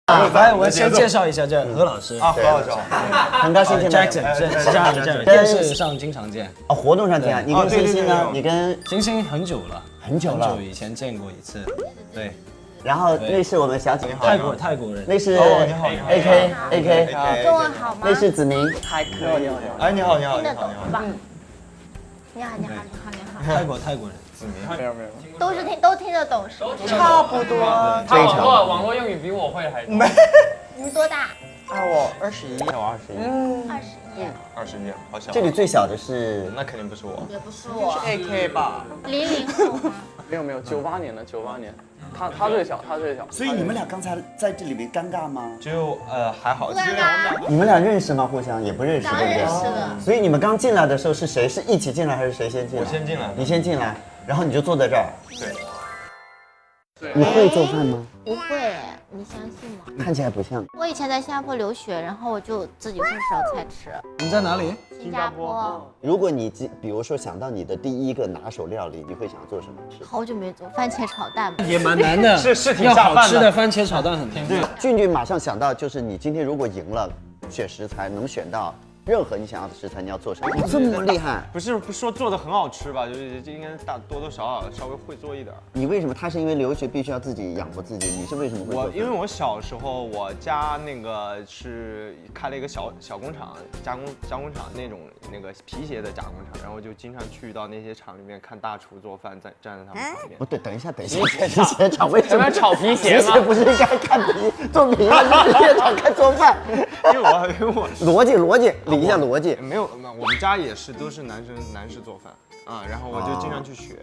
来，我先介绍一下，这何老师啊，何老师，很高兴见面。 Jackson 是这样，电视上经常见。哦，活动上见。你跟星星呢？你跟星星很久了，很久了，很久以前见过一次。对。然后那是我们小姐，泰国人。那是你好 AK，中文好吗？那是子明。还可以。哎，你好，你好，听得你好，你好。懂吧？你好，你好，你好，你好。泰国人。子明，没有。都听得懂是吗？差不多。他网络用语比我会还多。你多大我21，我？21。 21，好小。这里最小的是，那肯定不是我。也不是我。 AK 吧？ 00后吗？没有，98年的，98年。他最小，他最小。所以你们俩刚才在这里面尴尬吗？就还好。不尴尬。你们俩认识吗？互相也不认识，当然对不对？认识了。所以你们刚进来的时候是谁？是一起进来还是谁先进来？我先进来。你先进来，然后你就坐在这儿。对。你会做饭吗？不会，你相信吗？看起来不像。我以前在新加坡留学，然后我就自己会烧菜吃。你在哪里？新加坡。如果你比如说想到你的第一个拿手料理，你会想做什么吃？好久没做番茄炒蛋了。也蛮难的，是挺要下饭的好吃的番茄炒蛋很难。对，俊马上想到就是你今天如果赢了，选食材能选到任何你想要的食材，你要做什么？这么厉害！不是说做的很好吃吧，就是应该多多少少稍微会做一点。你为什么？他是因为留学必须要自己养活自己，你是为什么会做饭？因为我小时候我家那个是开了一个小工厂，加工厂那个皮鞋的加工厂，然后就经常去到那些厂里面看大厨做饭，站在他们旁边。不对，等一下，皮鞋厂为什么炒皮鞋吗？皮鞋不是应该看做皮吗？你皮鞋厂看做饭？因为我逻辑理一下逻辑。没有，我们家也是都是男士做饭啊，然后我就经常去学。